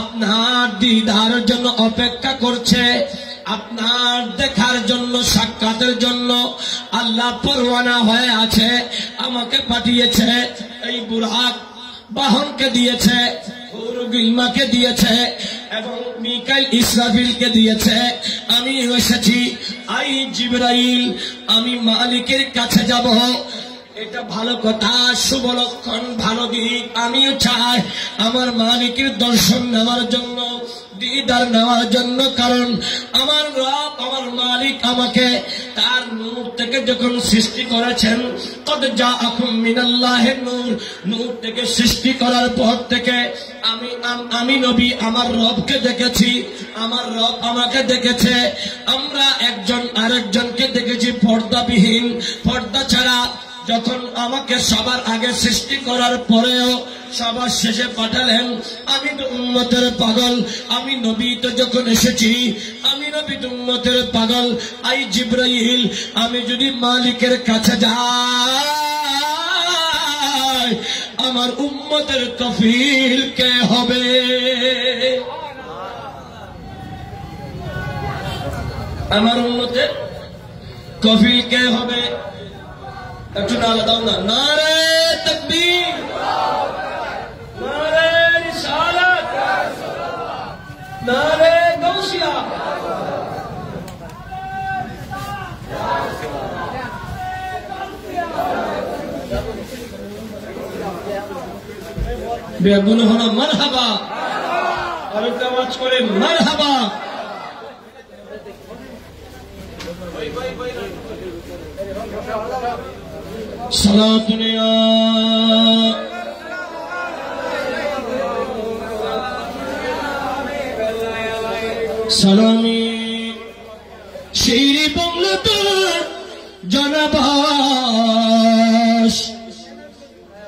আপনার দিদার জন্য অপেক্ষা করছে, আপনার দেখার জন্য, সাক্ষাতের জন্য আল্লাহ পরওয়ানা হয়ে আছে, আমাকে পাঠিয়েছে। এই বুরাক বাহনকে দিয়েছে, গিলমাকে দিয়েছে এবং মিকাইল ইসরাফিলকে দিয়েছে। আমি এসেছি, আই জিবরাইল, আমি মালিকের কাছে যাব। এটা ভালো কথা, শুভ লক্ষণ, ভালো দিক। আমিও চাই আমার মালিকের দর্শন নেওয়ার জন্য, দিদার নেওয়ার জন্য। কারণ আমার রব, আমার মালিক আমাকে তার নূর থেকে যখন সৃষ্টি করেছেন, কদ জাআকুম মিনাল্লাহির নূর, নূর থেকে সৃষ্টি করার পর থেকে আমি নবী আমার রবকে দেখেছি, আমার রব আমাকে দেখেছে। আমরা একজন আরেকজনকে দেখেছি পর্দাবিহীন, পর্দা ছাড়া। যখন আমাকে সবার আগে সৃষ্টি করার পরেও সবার শেষে পাঠালেন, আমি তো উম্মতের পাগল। আমি নবী তো যখন এসেছি, আমি নবী তো উম্মতের পাগল। আই জিবরাইল, আমি যদি মালিকের কাছে যাই, আমার উম্মতের কফিল কে হবে? আমার উম্মতের কফিল কে হবে? একটু নারা দাও না। নারে তাকবীর, নারে রিসালাত, নারে গাউসিয়া। বেগুন হলো মারহাবা, আর একটা আওয়াজ করে মারহাবা। সালাতুন ইয়া সালামি শেরি বাংলাদেশ জনবাস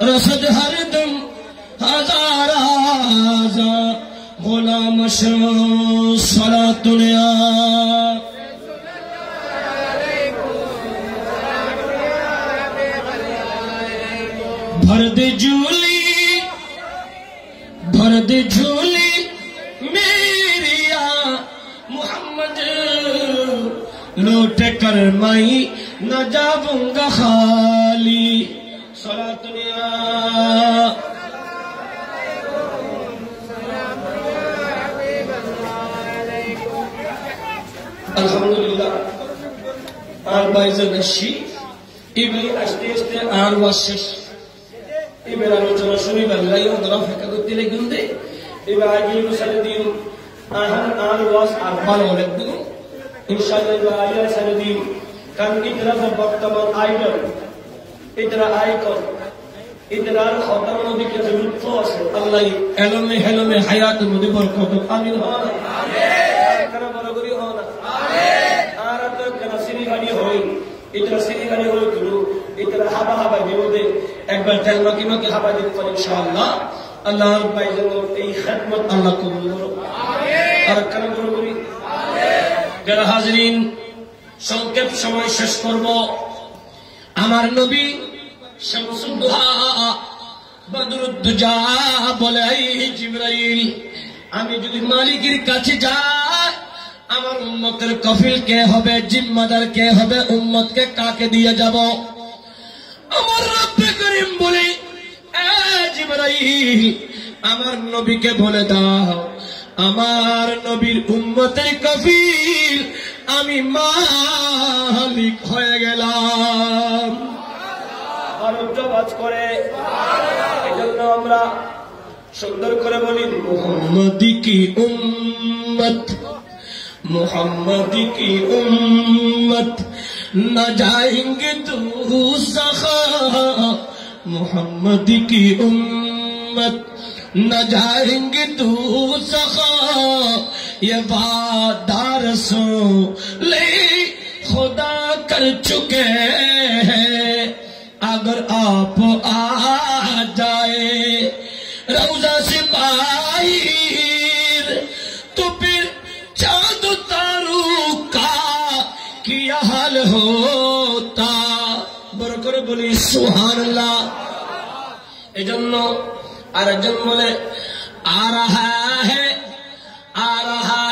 রসদ হরদম हजार आजा गुलाम सलातुनिया भर दे झूली मेरिया मोहम्मद लौट कर मैं न जाऊंगा खाली सलातुनिया আলহামদুলিল্লাহ। আর বাইজান আসি এবারে আস্তে আস্তে আর ওয়াজ শেষ। এবার আলোচনা শনিবার লাইও ধরা ফাঁকা করতে লাগুন দে। এবার আগে সালে দিন আর ওয়াজ আর ভালো লাগবে ইনশাআল্লাহ। এবার আগে সালে দিন কারণ ইতরা বর্তমান আইডল, ইতরা আইকন, ইতরার খতম নবী কে লুৎফ আছে। আল্লাহ এলমে হেলমে হায়াত নবী বরকত আমিন হন আমিন। কারা বড় করি হন আমিন। আর তো কারা সিরিগানি হই, ইতরা সিরিগানি হই গুরু, ইতরা হাবা হাবা বিরোধে একবার তেলমা কিমাকে হাবা দিতে পারি ইনশাআল্লাহ। আল্লাহর বাইজানের এই খিদমত আল্লাহ কবুল করুন আমিন। আর কারা বড় করি আমিন। যারা হাজিরিন সংক্ষেপ সময় শেষ করব। আমার নবী শামসুদ দুহা বদরুদ্দুজা বলে এই জিবরাইল আমি যদি মালিকের কাছে যাই আমার উম্মতের কফিল কে হবে, জিম্মাদার কে হবে, উম্মতকে কাকে দিয়ে যাব? আমার রব্বে করিম বলে এ জিবরাইল আমার নবীকে বলে দাও আমার নবীর উম্মতের কফিল আমি মালিক হয়ে গেলাম। আর উচ্চবাজ করে এজন্য আমরা সুন্দর করে বলি মুহাম্মাদি কি উম্মত, মুহাম্মাদি কি উম্মত না যাएंगे दूज़ख, मुहम्मदी की उम्मत न जाएंगे दूज़ख, ये वादा रसूल खुदा कर चुके हैं। अगर आप आ जाए रौज़ा से बाहर तो फिर चाँद तारों का क्या हाल होता। बड़ करे बोली सुभान अल्लाह। एजন্য আরেকজন বলে आ रहा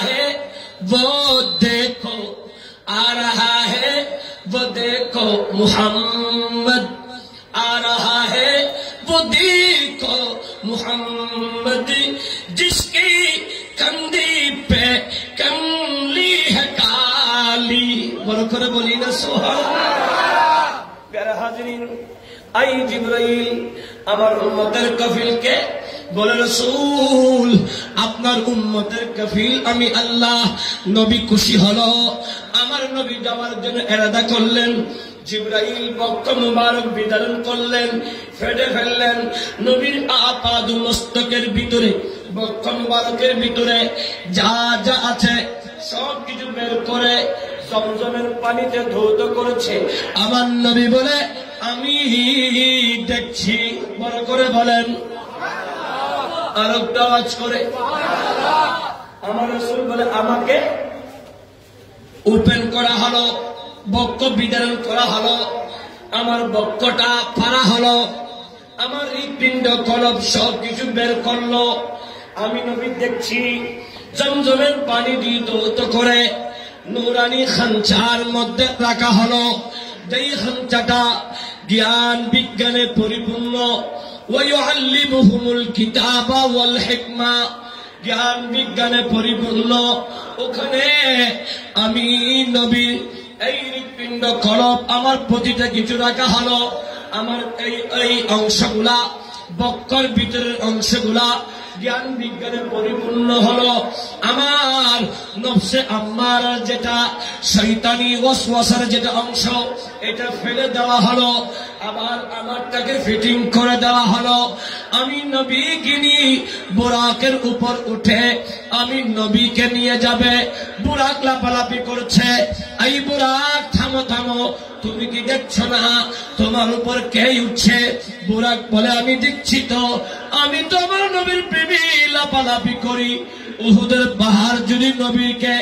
है वो देखो, आ रहा है वो देखो मुहम्मद, आ रहा है वो देखो मुहम्मद जिसकी कंधी पे कमली है काली। बड़ो करे बोली ना सुभान अल्लाह। प्यारे हाजिरीन आई जिब्राइल আমার উম্মতের কফিলকে বলে রাসূল আপনার উম্মতের কফিল আমি আল্লাহ। নবী খুশি হলো, আমার নবী যাওয়ার জন্য ইরাদা করলেন। জিবরাইল বক্ষ মুবারক বিতরণ করলেন, ফেটে ফেললেন। নবীর আপাদ মস্তকের ভিতরে বক্ষ মুবারকের ভিতরে যা যা আছে সব কিছু বের করে জমজমের পানিতে ধৌত করেছে। আমার নবী বলে আমি দেখছি। বড় করে বলেন আর একটা আওয়াজ করে আমার রাসূল বলে আমাকে ওপেন করা হলো, বক্ষ বিতরণ করা হলো, আমার বক্ষটা ফাড়া হলো। আমার হৃৎপিণ্ড কলব সব কিছু বের করলো। আমি নবী দেখছি জমজমের পানি দিয়ে দৌত করে নুরানি খাঞ্চার মধ্যে রাখা হলো। যেই খাঞ্চাটা জ্ঞান বিজ্ঞানে পরিপূর্ণ। ওয়ায়ুআল্লিমুহুমুল কিতাবা ওয়াল হিকমা, জ্ঞান বিজ্ঞানে পরিপূর্ণ। ওখানে আমি নবী এই হৃৎপিণ্ড কলব আমার প্রতিটা কিছু রাখা হলো। আমার এই অংশগুলা বক্কর ভিতরের অংশগুলা জ্ঞান বিজ্ঞানে পরিপূর্ণ হলো। আমার নফসে আম্মার যেটা শয়তানি ওয়াসওয়াসার যেটা অংশ এটা ফেলে দেওয়া হলো। আবার আমারটাকে ফিটিং করে দেওয়া হলো। আমি নবীকে নিয়ে বুরাকের উপর উঠে আমি নবীকে নিয়ে যাবে। বুরাক লাপালাপি করছে, এই বুরাক থামো থামো, তুমি কি দেখছো না তোমার উপর কে উঠছে? বুরাক বলে আমি দেখছি তো, আমি তো আমার নবীর প্রেমে লাপালাপি করি। উহুদের পাহাড় যদি নবীকে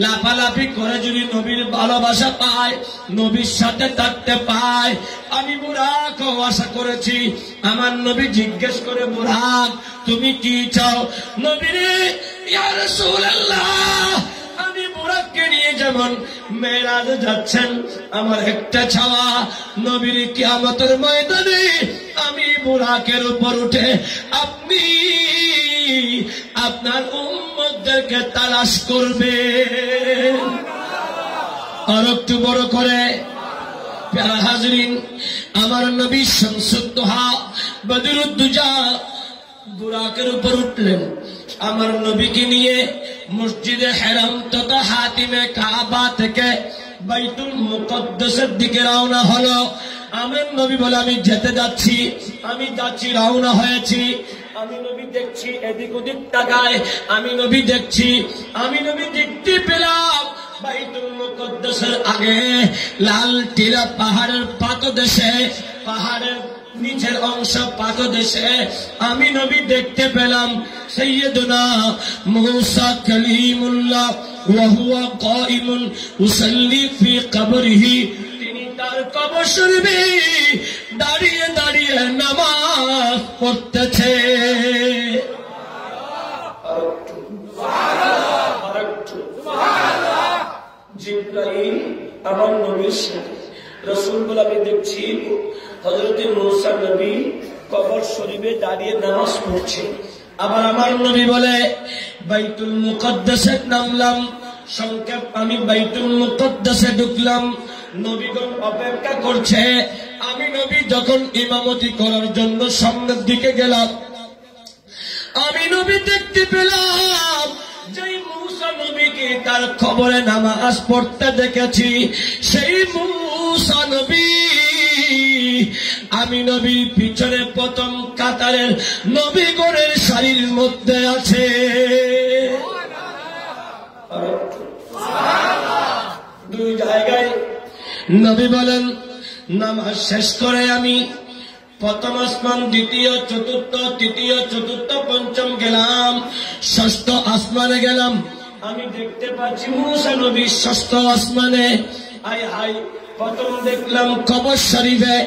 লাপালাপি করে, যদি নবীর ভালোবাসা পায়, নবীর সাথে থাকতে পায়, আমি বুরাক আশা করেছি। আমার নবী জিজ্ঞেস করে, বুরাক তুমি কি চাও? নবীরে ইয়া রাসূলুল্লাহ, আমি বুরাককে নিয়ে যেমন মেরাজে যাচ্ছেন, আমার একটা চাওয়া নবীর কিয়ামতের ময়দানে আমি বুরাকের উপর উঠে আপনি আপনার উম্মতদেরকে তালাশ করবে। আর একটু বড় করে প্যারা হাজরিন, আমার নবী শামসুদ্দোহা বদরুদ্দুজা বুরাকের উপর উঠলেন। আমার নবীকে নিয়ে মসজিদে হেরাম তথা হাতিমে কাবা থেকে বাইতুল মুকদ্দাসের দিকে রওনা হলো। আমার নবী বলে আমি যেতে যাচ্ছি, আমি যাচ্ছি, রওনা হয়েছি। আমি নবী দেখছি এদিক ওদিক তাকায়, আমি নবী দেখছি, আমি নবী দেখতে পেলাম বাইতুল মুকদ্দাসের আগে লাল টিলা পাহাড়ের পাদদেশে, পাহাড়ের নিচের অংশ পাদদেশে আমি নবী দেখতে পেলাম সাইয়্যিদুনা মুসা কালিমুল্লাহ ওয়া হুয়া কাইমুন ইউসাল্লি ফি কবরিহি, তিনি তার কবর শরীফে দাঁড়িয়ে দাঁড়িয়ে নামাজ পড়তেছে। জিবরাইল আমার নবীর সাথে, রাসূল বলে আমি দেখছি হযরতে মুসা নবী কবর শরীফে দাঁড়িয়ে নামাজ পড়ছে। আবার আমার নবী বলে বাইতুল মুকদ্দাসে নামলাম। সংক্ষেপ, আমি বাইতুল মুকদ্দাসে ঢুকলাম, নবীগণ অপেক্ষা করছে। আমি নবী যখন ইমামতি করার জন্য সামনের দিকে গেলাম, আমি নবী দেখতে পেলাম যেই মুসা নবীকে তার খবরে নামাজ পড়তে দেখেছি, সেই মুসা নবী আমি নবীর পিছনে প্রথম কাতারের নবীগণের সারির মধ্যে আছে। দুই জায়গায় নবী বলেন নামাজ শেষ করে আমি প্রথম আসমান, দ্বিতীয়, চতুর্থ, তৃতীয়, চতুর্থ, পঞ্চম গেলাম, ষষ্ঠ আসমানে গেলাম। আমি দেখতে পাচ্ছি মুসা নবী ষষ্ঠ আসমানে। আয় হায়, প্রথম দেখলাম কবর শরীফে,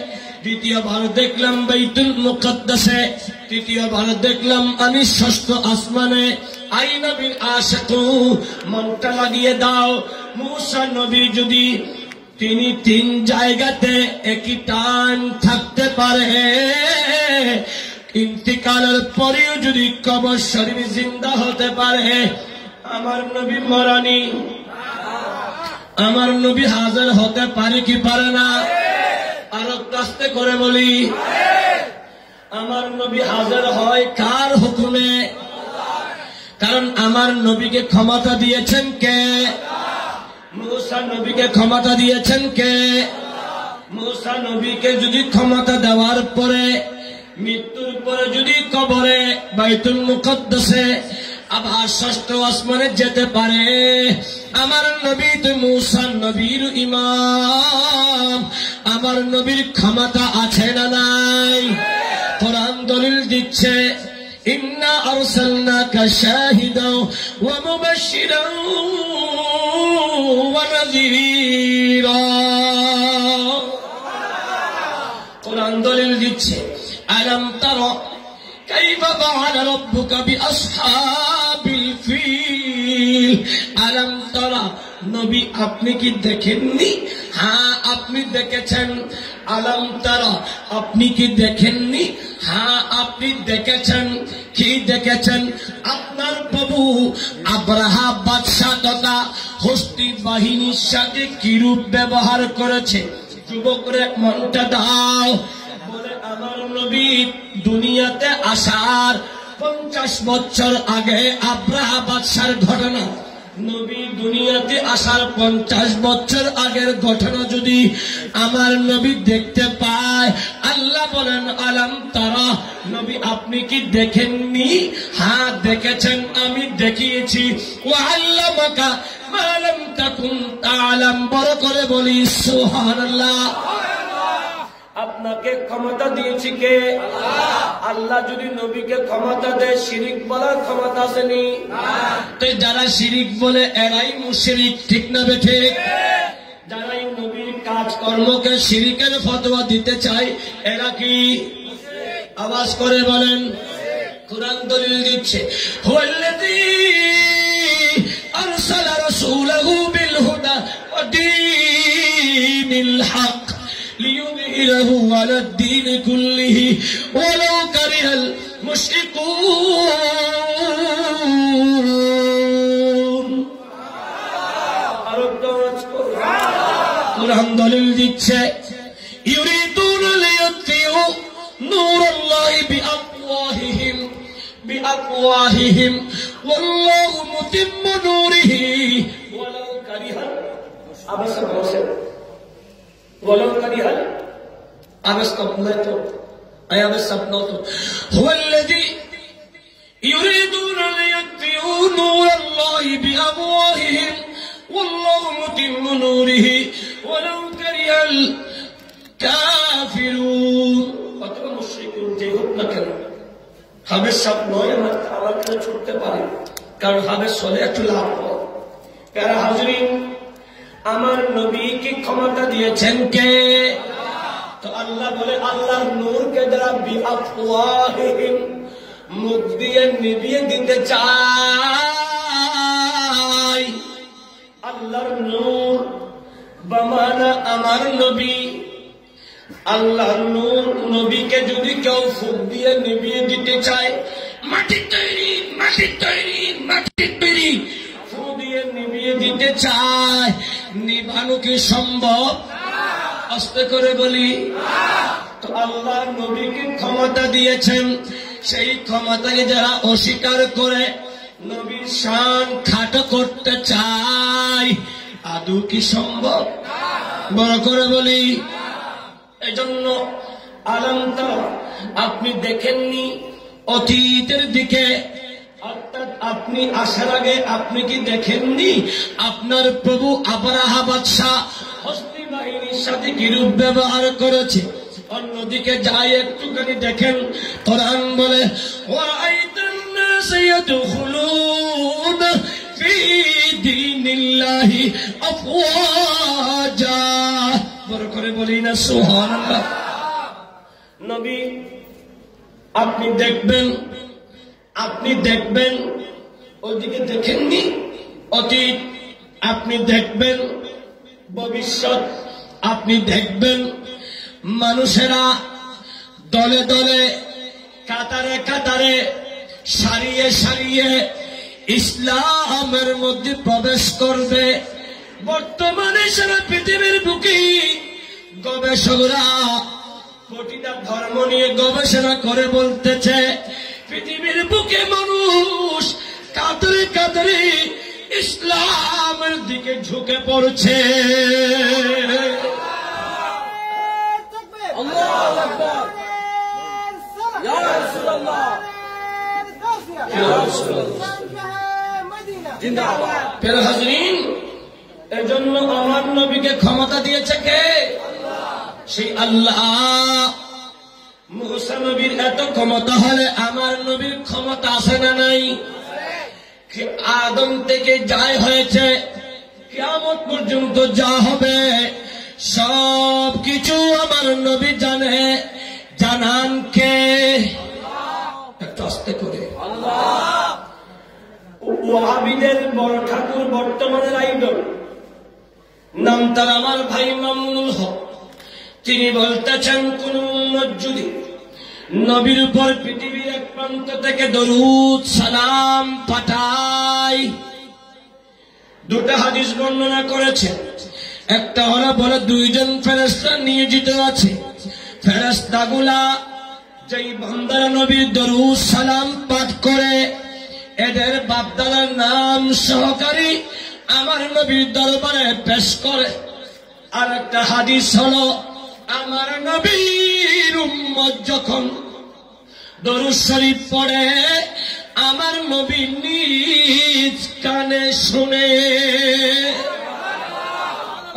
দ্বিতীয়বার দেখলাম বাইতুল মুকদ্দাসে, তৃতীয়বার দেখলাম আমি ষষ্ঠ আসমানে। আই নবীর আশিক, মনটা লাগিয়ে দাও, মুসা নবী যদি তিনি তিন জায়গাতে একই টান থাকতে পারে, ইন্তিকালের পরেও যদি কবর শরীফ জিন্দা হতে পারে, আমার নবী মরানি, আমার নবী হাজির হতে পারে কি পারে না? আরো কাস্তে করে বলি, আমার নবী হাজির হয় কার হুকুমে? কারণ আমার নবীকে ক্ষমতা দিয়েছেন কে? মুসা নবীকে ক্ষমতা দিয়েছেন কে? মুসা নবীকে যদি ক্ষমতা দেওয়ার পরে, মৃত্যুর পরে যদি কবরে বাইতুল মুকদ্দাসে আবার ষষ্ঠ আসমানে যেতে পারে, আমার নবী তো মুসা নবীর ইমাম, আমার নবীর ক্ষমতা আছে না নাই? কোরআন দলিল দিচ্ছে, ইন্না আরসালনাকা শাহিদাও ওয়া মুবাশশিরাও ওয়া নাযীরা। কোরআন দলিল দিচ্ছে আলাম তারা কাইফা ফাআলা রাব্বুকা বিআসহাবিল ফিল। আলাম তারা নবী আপনি কি দেখেননি? হ্যাঁ আপনি দেখেছেন। আলাম তারা আপনি কি দেখেননি? হ্যাঁ আপনি দেখেছেন। কি দেখেছেন? আপনার প্রভু আব্রাহা বাদশাহ তথা হস্তি বাহিনীর সাথে কিরূপ ব্যবহার করেছে। যুবকরা মনটা দাও। বলে আমার নবী দুনিয়াতে আসার 50 বছর আগে আব্রাহা বাদশার ঘটনা, নবী দুনিয়াতে আসার 50 বছর আগের ঘটনা যদি আমার নবী দেখতে পায়, আল্লাহ বলেন আলাম তারা নবী আপনি কি দেখেননি? হ্যাঁ দেখেছেন, আমি দেখিয়েছি। ওয়া আল্লামাকা মা লাম তাকুন তা'লাম। বড় করে বলি সুবহানাল্লাহ। আপনাকে ক্ষমতা দিয়েছি কে? আল্লাহ যদি নবীকে ক্ষমতা দেয়, শিরিক বলার ক্ষমতা আসেনি। তো যারা শিরিক বলে এরাই মুশরিক, ঠিক না বেঠে? যারাই নবীর কাজকর্মকে শিরিকের ফতোয়া দিতে চায় এরা কি? আওয়াজ করে বলেন। কুরআন দলিল দিচ্ছে হুয়াল্লাযী আরসালা রাসূলাহু বিল হুদা ওয়া দীনিল হক লিইয়ুযহিরাহু আলাদ দীন কুল্লিহি ওয়ালাউ কারিহাল মুশরিকুন। কুরআন দলিল দিচ্ছে ইউরিদুনা লিয়াতিউ নূরাল্লাহি বিআফওয়াহিহিম ওয়াল্লাহু মুতিম্মু নূরিহি ওয়ালাউ কারিহাল ولو كره هو الذي يريدون ليطفئوا نور الله بأفواههم والله متم نوره ولو كره الكافرون। অথবা মুশরিকুন যে হোক না কেন, হাবের সব নয় আমার কাছে ছুটতে পারে, কারণ হাবের চলে একটু লাভ হয়। প্যারা হাজরিন, আমার নবীকে ক্ষমতা দিয়েছেন কে? তো আল্লাহ বলে আল্লাহর নূরকে যারা বিআফওয়াহিহিম মুখ দিয়ে নিভিয়ে দিতে চায়, আল্লাহর নূর বামানা আমার নবী। আল্লাহর নূর নবীকে যদি কেউ ফুক দিয়ে নিভিয়ে দিতে চায়, মাটির তৈরি ফু দিয়ে নিভিয়ে দিতে চায়, নিভানো কি সম্ভব? আস্তে করে বলি। তো আল্লাহ নবীকে ক্ষমতা দিয়েছেন, সেই ক্ষমতাকে যারা অস্বীকার করে নবীর শান খাটো করতে চায়, আদৌ কি সম্ভব? বড় করে বলি। এজন্য আলাম তারা আপনি দেখেননি অতীতের দিকে, অর্থাৎ আপনি আসার আগে আপনি কি দেখেননি আপনার প্রভু আবরাহা বাদশাহ হস্তি বাহিনীর সাথে কিরূপ ব্যবহার করেছে? অন্যদিকে যাই একটুখানি দেখেন, কোরআন বলে ওয়ারাআইতান নাস ইয়াদখুলুনা ফি দীনিল্লাহি আফওয়াজা। বড় করে বলি না সুবহানাল্লাহ। নবী আপনি দেখবেন ওদিকে দেখেননি, অতীত আপনি দেখবেন, ভবিষ্যৎ আপনি দেখবেন। মানুষেরা দলে দলে কাতারে কাতারে সারিয়ে সারিয়ে ইসলামের মধ্যে প্রবেশ করবে। বর্তমানে সারা পৃথিবীর বুকে গবেষকরা প্রতিটা ধর্ম নিয়ে গবেষণা করে বলতেছে, পৃথিবীর বুকে মানুষ কাতারে কাতারে ইসলামের দিকে ঝুঁকে পড়ছে। আল্লাহু আকবার। ইয়া রাসূলুল্লাহ, ইয়া রাসূলুল্লাহ, জিন্দাবাদ। প্রিয় হাজরিন, এজন্য আমার নবীকে ক্ষমতা দিয়েছে কে? সেই আল্লাহ। মুসা নবীর এত ক্ষমতা হলে আমার নবীর ক্ষমতা আছে না নাই? আদম থেকে যাই হয়েছে কিয়ামত পর্যন্ত যা হবে সব কিছু আমার নবী জানে, জানান কে? একটু আস্তে করে। ওয়াহাবিদের বড় ঠাকুর, বর্তমানের আইডল, নাম তার আমার ভাই মামুনুল হক। তিনি বলতেছেন, কোন উম্মত যদি নবীর উপর পৃথিবীর এক প্রান্ত থেকে দরুদ সালাম পাঠায়, দুটা হাদিস বর্ণনা করেছেন। একটা হলো বলে দুইজন ফেরেশতা নিয়োজিত আছে। ফেরেশতাগুলা যেই বান্দারা নবীর দরুদ সালাম পাঠ করে, এদের বাপদাদার নাম সহকারী আমার নবীর দরবারে পেশ করে। আর একটা হাদিস হলো, আমার নবীর উম্মত যখন দরুদ শরীফ পড়ে, আমার নবী নিজ কানে শুনে।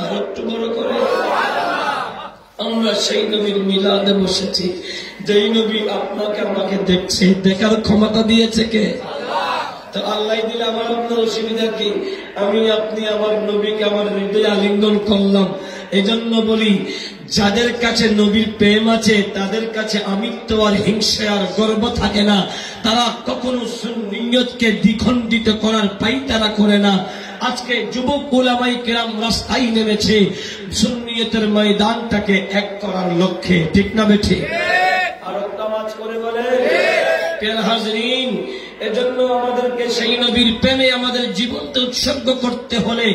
আর একটু বড় করে, আমরা সেই নবীর মিলাদে বসেছি, যেই নবী আপনাকে আমাকে দেখছে, দেখার ক্ষমতা দিয়েছে কে? তো আল্লাহ দিলে আমার আপনার অসুবিধা কি? আমি আপনি আমার নবীকে আমার হৃদয়ে আলিঙ্গন করলাম। এজন্য বলি, যাদের কাছে নবীর প্রেম আছে তাদের কাছে আমিত্ব আর হিংসা আর গর্ব থাকে না। তারা কখনো সুন্নিয়তকে দ্বিখণ্ডিত করার পাইতারা করে না। আজকে যুবক উলামায়ে কেরাম রাস্তায় নেমেছে সুন্নিয়তের ময়দানটাকে এক করার লক্ষ্যে, ঠিক না বেঠিক? আর কাজ করে বলে প্রিয় হাজরিন, এজন্য আমাদেরকে সেই নবীর প্রেমে আমাদের জীবনকে উৎসর্গ করতে হলে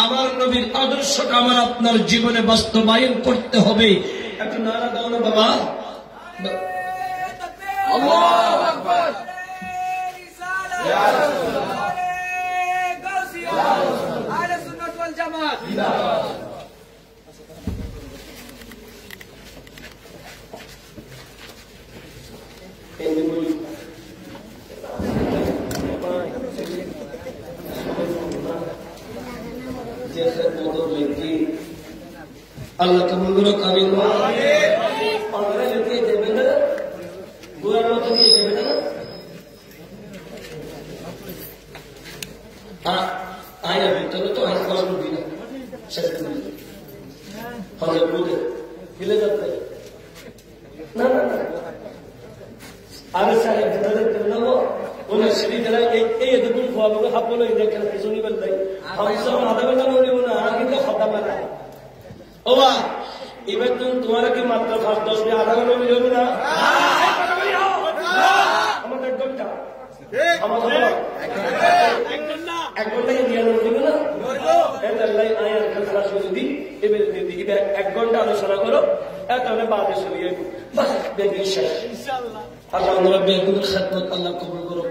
আমার নবীর আদর্শটা আমার আপনার জীবনে বাস্তবায়ন করতে হবে। একটু নারা দাও না বাবা। আল্লাহু আকবার। ইয়া রাসূলুল্লাহ, আহলে সুন্নাত ওয়াল জামাত। আল্লাহ কবুল করুক, আমিন। আমরা লিখে দেবে না, বুয়ার মতো দিয়ে দেবে না। আয়া ভিতরে তো আজ কষ্ট দিন শেষ করে হজর বুঝে গিলে যাচ্ছে না না না। আরে সাহেব দেখতে নেবো ওনার সিঁড়ি গেলে এই এতটুকু খোয়া বলে হাত বলে দেখেন পিছনে বেলতাই আধা ঘন্টা নড়িব না, আর কিন্তু হতা পারে ও বা এবার তোমার কি মাত্র 5-10 মিনিট আধা ঘন্টা নড়িব না? আমার 1 ঘন্টা, আমার 1 ঘন্টাকে দিয়ে নড়িব না। এবার 1 ঘন্টা আলোচনা করো, তাহলে বাদে শুনিয়ে বাস বেশি আল্লাহ বেগুনের খেদমত আল্লাহ কবুল করুন।